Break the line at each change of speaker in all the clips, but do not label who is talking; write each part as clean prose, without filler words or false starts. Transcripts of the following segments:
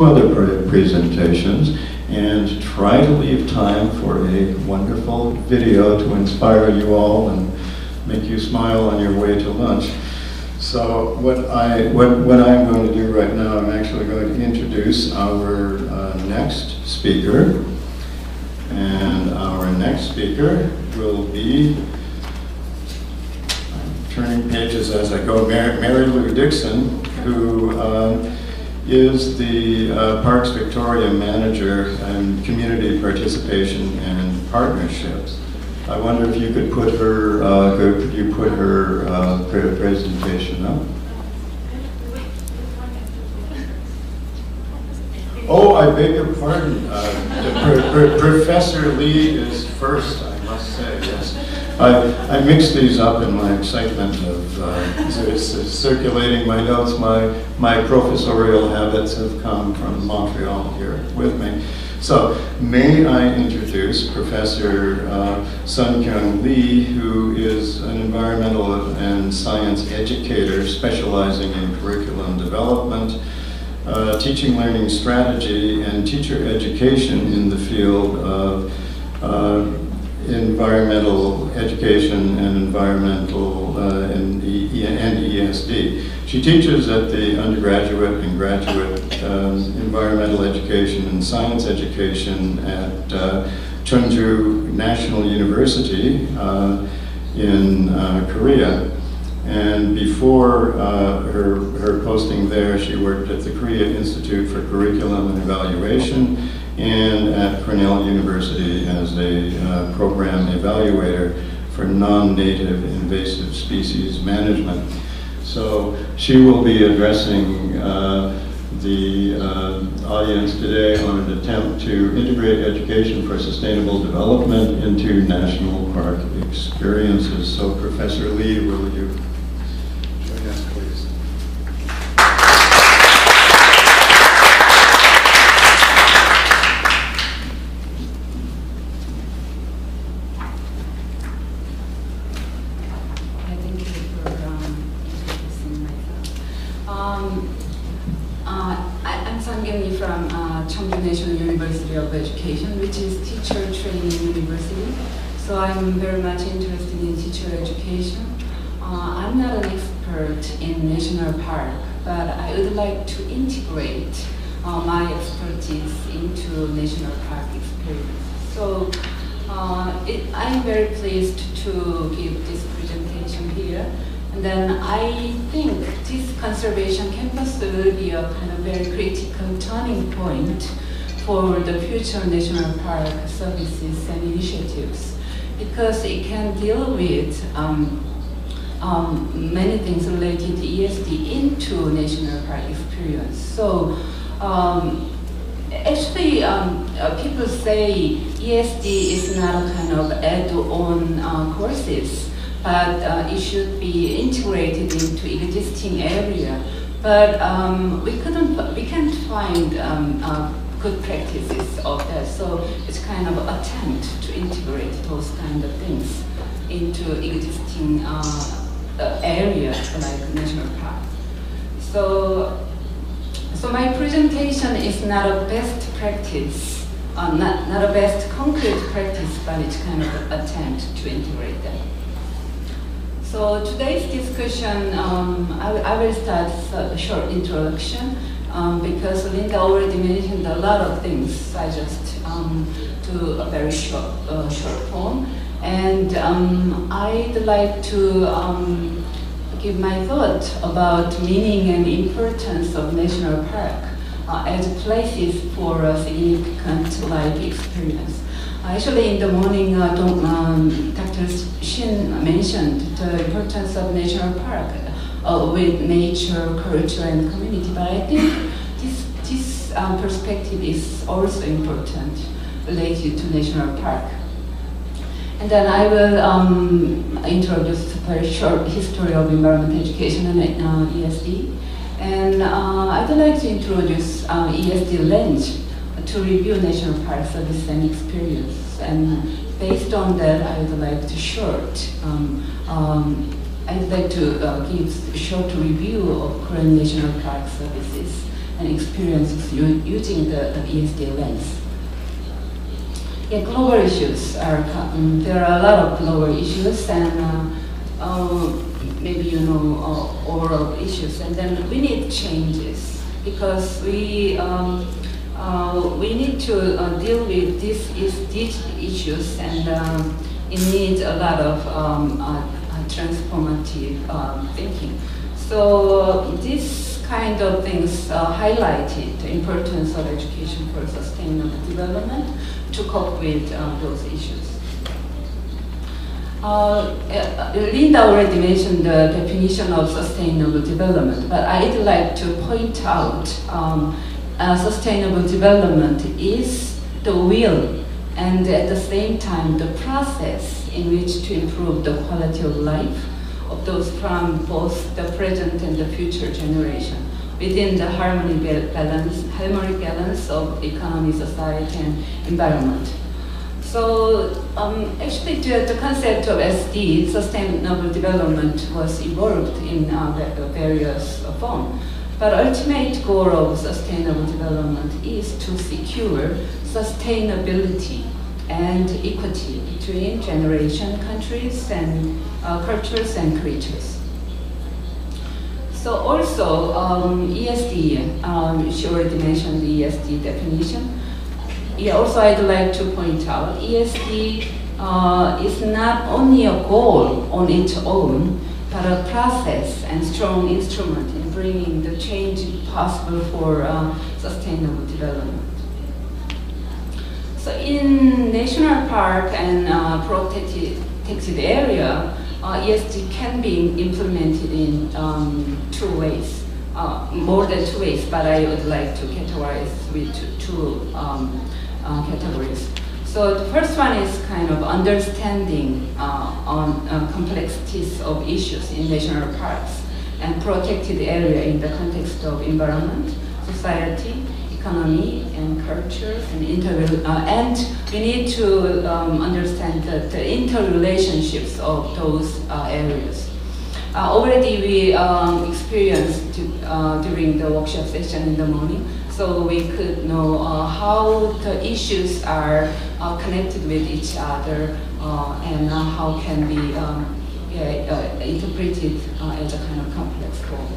other presentations and try to leave time for a wonderful video to inspire you all and make you smile on your way to lunch. So what I'm going to do right now, I'm actually going to introduce our next speaker. And our next speaker will be, I'm turning pages as I go, Mary Lou Dixon, who is the Parks Victoria Manager and Community Participation and Partnerships. I wonder if you could put her, could you put her presentation up? Oh, I beg your pardon. Professor Lee is first, I must say, yes. I mixed these up in my excitement of circulating my notes. My professorial habits have come from Montreal here with me. So, may I introduce Professor Sun Kyung Lee, who is an environmental and science educator specializing in curriculum development, teaching learning strategy, and teacher education in the field of environmental education and environmental and ESD. She teaches at the undergraduate and graduate environmental education and science education at Chungju National University in Korea. And before her posting there, she worked at the Korea Institute for Curriculum and Evaluation and at Cornell University as a program evaluator for non-native invasive species management. So she will be addressing the audience today on an attempt to integrate education for sustainable development into national park experiences. So Professor Lee, will you join us, please?
I'm Sun Kyung-lee from Chungju National University of Education, which is teacher training university. So I'm very much interested in teacher education. I'm not an expert in national park, but I would like to integrate my expertise into national park experience. So I'm very pleased to give this presentation here. And then I think this conservation campus will be a kind of very critical turning point for the future national park services and initiatives, because it can deal with many things related to ESD into national park experience. So actually, people say ESD is not a kind of add-on courses, but it should be integrated into existing area. But we can't find good practices of that. So it's kind of an attempt to integrate those kind of things into existing areas like national park. So my presentation is not a best practice, not a best concrete practice, but it's kind of an attempt to integrate them. So today's discussion, I will start a short introduction because Linda already mentioned a lot of things. So I just do a very short form, and I'd like to give my thought about meaning and importance of national park as places for a significant life experience. Actually, in the morning, Dr. Shin mentioned the importance of national park with nature, culture, and community. But I think this perspective is also important related to national park. And then I will introduce a very short history of environmental education and ESD. And I'd like to introduce ESD Lens to review national park service and experience. And based on that, I would like to give a short review of current national park services and experiences using the ESD lens. Yeah, global issues are, there are a lot of global issues, and maybe you know overall issues, and then we need changes because we need to deal with these issues, and it needs a lot of transformative thinking. So this kind of things highlighted the importance of education for sustainable development to cope with those issues. Linda already mentioned the definition of sustainable development, but I'd like to point out sustainable development is the will and at the same time the process in which to improve the quality of life of those from both the present and the future generation within the harmonic balance of economy, society, and environment. So actually the concept of SD, sustainable development, was evolved in various forms. But ultimate goal of sustainable development is to secure sustainability and equity between generation, countries, and cultures and creatures. So also ESD, she already mentioned the ESD definition. Yeah, also I'd like to point out ESD is not only a goal on its own, but a process and strong instrument in bringing the change possible for sustainable development. So in national park and protected area, ESD can be implemented in 2 ways, more than 2 ways, but I would like to categorize with two categories. So the first one is kind of understanding on complexities of issues in national parks and protected area in the context of environment, society, economy, and culture, and we need to understand the interrelationships of those areas. Already we experienced during the workshop session in the morning, so we could know how the issues are connected with each other and how can be interpreted as a kind of complex goal.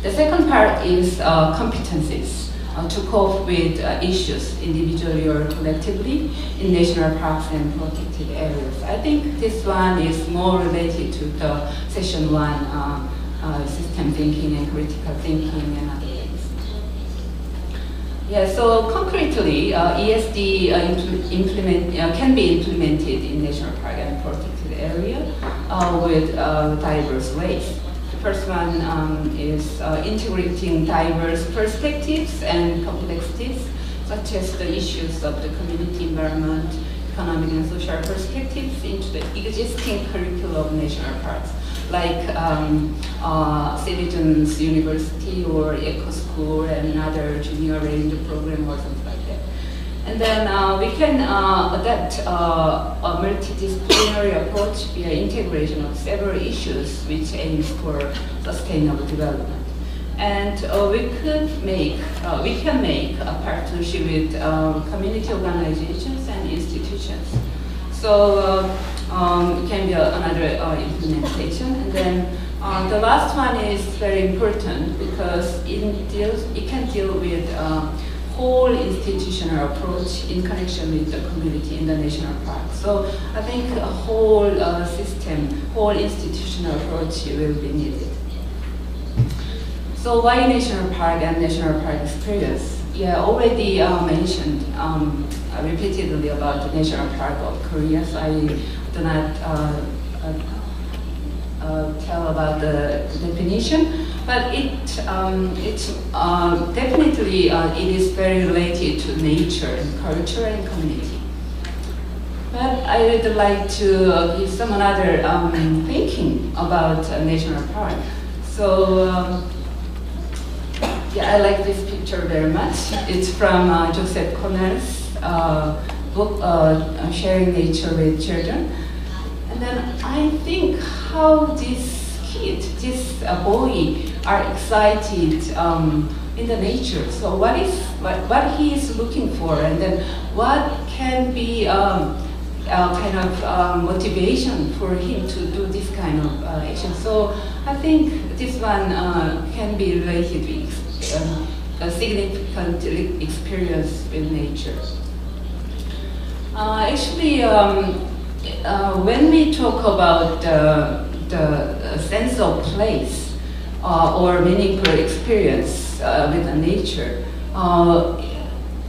The second part is competencies to cope with issues individually or collectively in national parks and protected areas. I think this one is more related to the session 1, system thinking and critical thinking and other things. Yeah, so concretely, ESD can be implemented in national park and protected area with diverse ways. First one is integrating diverse perspectives and complexities, such as the issues of the community environment, economic and social perspectives into the existing curriculum of national parks, like Citizens University or Eco School and other junior ranger program or something like that. And then we can adapt a multidisciplinary approach via integration of several issues which aims for sustainable development. And we can make a partnership with community organizations and institutions. So it can be another implementation. And then the last one is very important because it can deal with whole institutional approach in connection with the community in the national park. So I think a whole system, whole institutional approach will be needed. So why national park and national park experience? Yeah, already mentioned repeatedly about the national park of Korea, so I do not tell about the definition. But definitely it is very related to nature, culture, and community. But I would like to give some another thinking about national park. So yeah, I like this picture very much. It's from Joseph Connor's book, Sharing Nature with Children. And then I think how this kid, this boy, are excited in the nature. So what he is looking for, and then what can be kind of motivation for him to do this kind of action. So I think this one can be related to a significant experience with nature. Actually, when we talk about the sense of place or meaningful experience with the nature,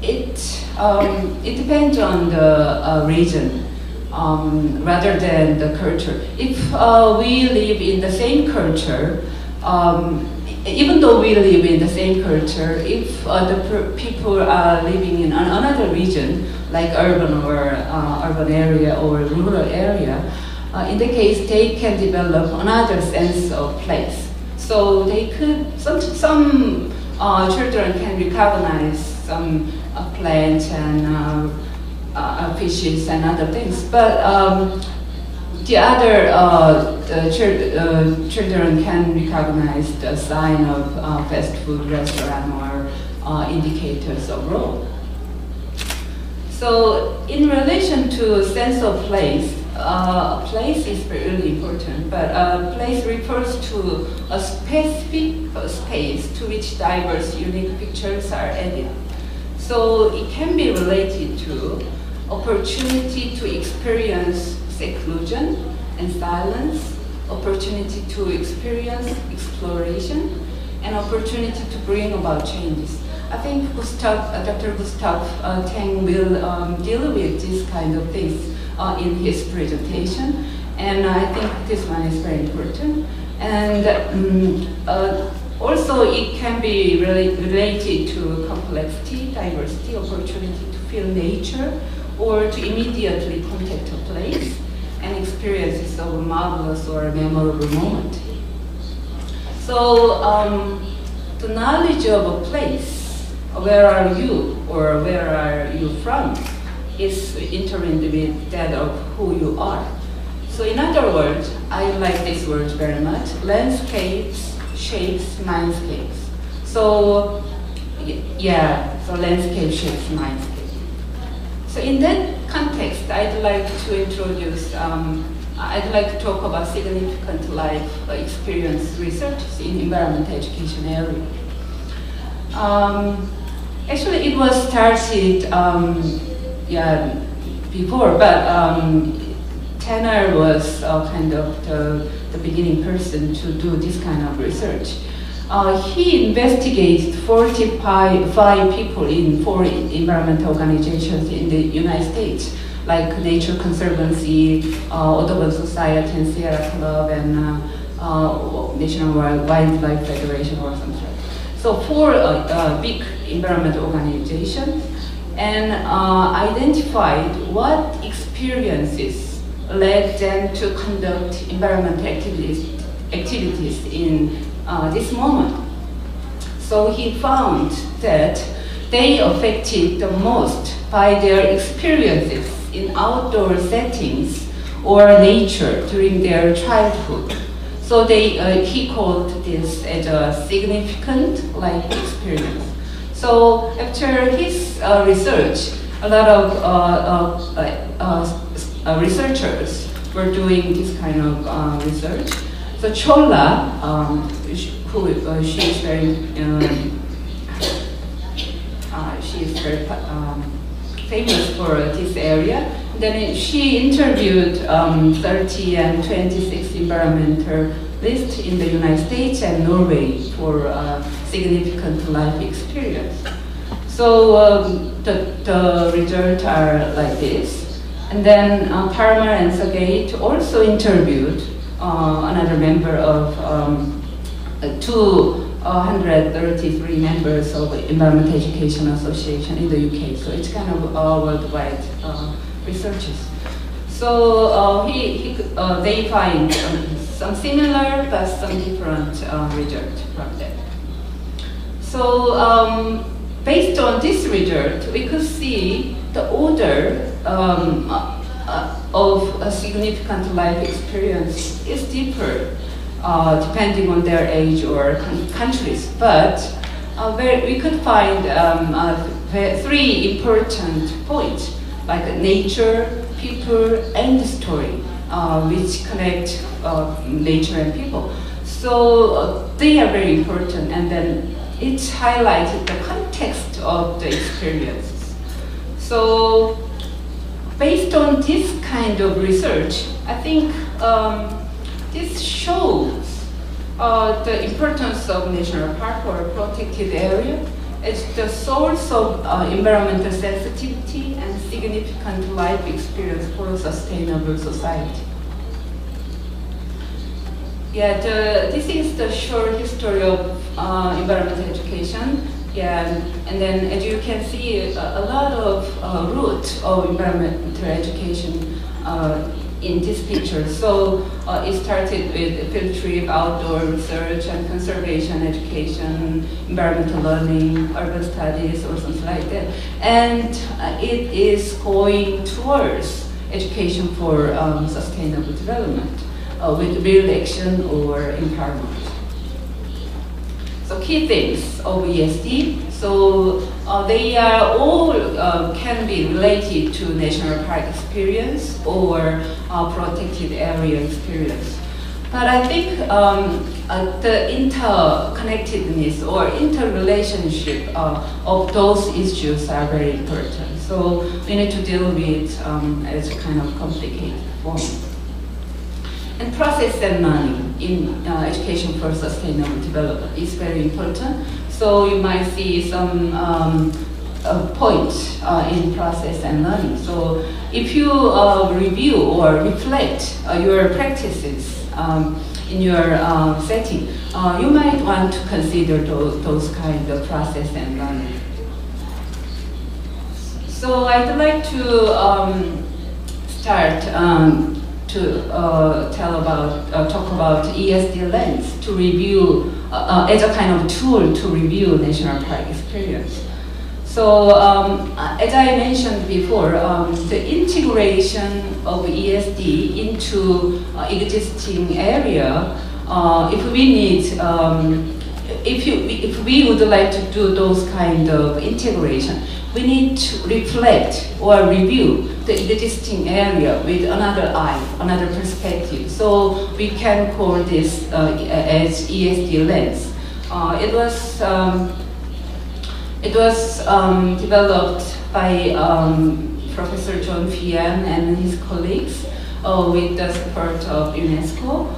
it depends on the region rather than the culture. If we live in the same culture, even though we live in the same culture, if the people are living in another region, like urban area or rural area, in the case they can develop another sense of place. So they could, some children can recognize some plants and fishes and other things, but the other children can recognize the sign of fast food restaurant or indicators of road. So in relation to sense of place, place is really important, but place refers to a specific space to which diverse, unique pictures are added. So it can be related to opportunity to experience seclusion and silence, opportunity to experience exploration, and opportunity to bring about changes. I think Dr. Gustav Teng will deal with these kind of things in his presentation, and I think this one is very important. And also it can be related to complexity, diversity, opportunity to feel nature, or to immediately contact a place and experiences of a marvelous or a memorable moment. So the knowledge of a place, where are you or where are you from, is intertwined with that of who you are. So in other words, I like this word very much, landscapes, shapes, mindscapes. So yeah, so landscape shapes mindscape. So in that context, I'd like to introduce, I'd like to talk about significant life experience research in environmental education area. Actually, it was started before, but Tanner was kind of the beginning person to do this kind of research. He investigated 45 people in 4 environmental organizations in the United States, like Nature Conservancy, Audubon Society, and Sierra Club, and National Wildlife Federation or something. So 4 big environmental organizations, and identified what experiences led them to conduct environmental activities in this moment. So he found that they affected the most by their experiences in outdoor settings or nature during their childhood. So he called this as a significant life experience. So after his research, a lot of researchers were doing this kind of research. So Chola, she is very famous for this area. Then she interviewed 30 and 26 environmentalists in the United States and Norway for significant life experience. So the results are like this. And then Parma and Sagate also interviewed another member of 233 members of Environmental Education Association in the UK. So it's kind of worldwide researches. So they find some similar but some different results from that. So based on this result, we could see the order of a significant life experience is different depending on their age or countries. But we could find three important points, like nature, people, and story, which connect nature and people. So they are very important, and then it highlighted the context of the experiences. So based on this kind of research, I think this shows the importance of national park or protected area as the source of environmental sensitivity and significant life experience for a sustainable society. Yeah, this is the short history of environmental education. Yeah, and then as you can see, a lot of roots of environmental education in this picture. So it started with field trip, outdoor research and conservation education, environmental learning, urban studies, or something like that. And it is going towards education for sustainable development with real action or empowerment. So key things of ESD. So they are all can be related to national park experience or protected area experience. But I think the interconnectedness or interrelationship of those issues are very important. So we need to deal with as a kind of complicated form. And process and learning in education for sustainable development is very important. So you might see some points in process and learning. So if you review or reflect your practices in your setting, you might want to consider those kind of process and learning. So I'd like to start to talk about ESD Lens to review as a kind of tool to review national park experience. So as I mentioned before, the integration of ESD into existing area, if we need, if we would like to do those kind of integration, we need to reflect or review the existing area with another eye, another perspective. So we can call this as ESD Lens. It was developed by Professor John Fian and his colleagues with the support of UNESCO.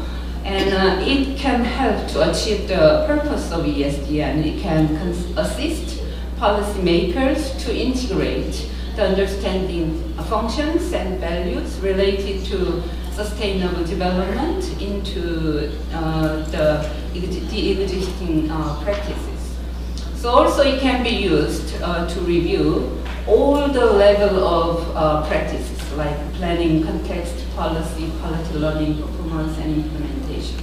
And it can help to achieve the purpose of ESD, and it can assist policymakers to integrate the understanding functions and values related to sustainable development into the existing practices. So also it can be used to review all the level of practices like planning, context, policy, quality learning, performance, and implementation.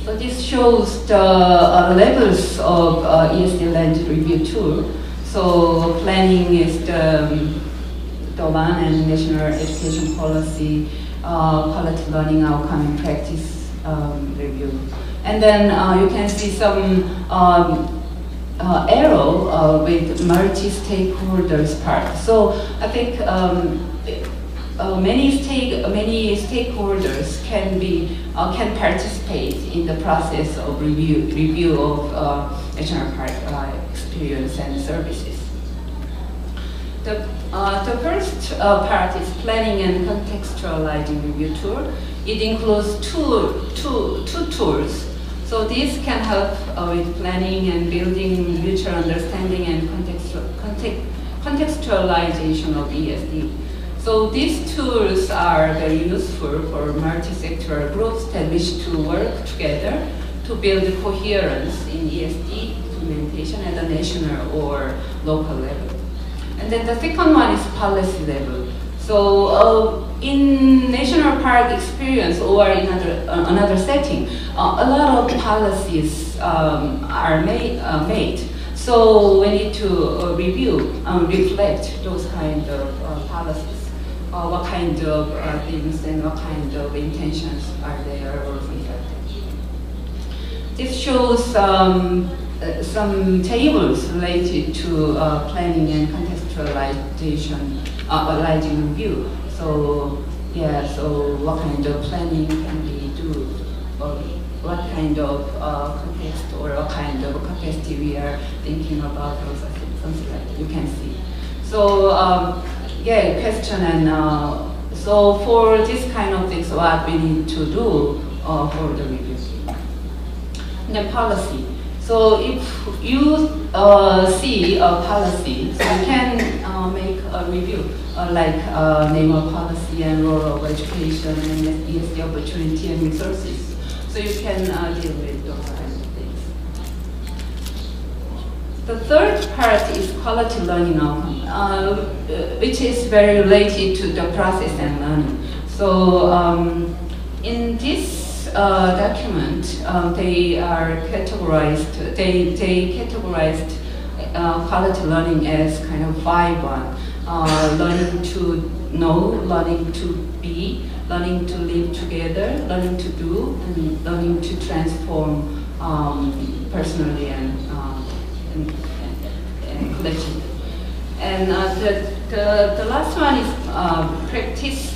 So this shows the levels of ESD Lens review tool. So planning is the one, and national education policy, quality learning outcome and practice review. And then you can see some arrow with multi-stakeholders part. So I think many stakeholders can participate in the process of review of national park experience and services. The first part is planning and contextualizing review tool. It includes two tools. So these can help with planning and building mutual understanding and contextualization of ESD. So these tools are very useful for multi-sectoral groups that wish to work together to build coherence in ESD implementation at a national or local level. And then the second one is policy level. So in national park experience or in another setting, a lot of policies are made. So we need to review and reflect those kind of policies. What kind of things and what kind of intentions are there or something like that. This shows some tables related to planning and contextualization, review. So yeah, so what kind of planning can we do, or what kind of context or what kind of capacity we are thinking about, or something like that. You can see. So yeah, question and so for this kind of things, what we need to do for the review. And then policy. So if you see a policy, so you can make a review, like name of policy and role of education and ESD opportunity and resources. So you can deal with those kinds of things. The third part is quality learning outcome, which is very related to the process and learning. So in this document, they are categorized. They categorized quality learning as kind of 5-1: learning to know, learning to be, learning to live together, learning to do, and learning to transform personally and collectively. And the last one is practice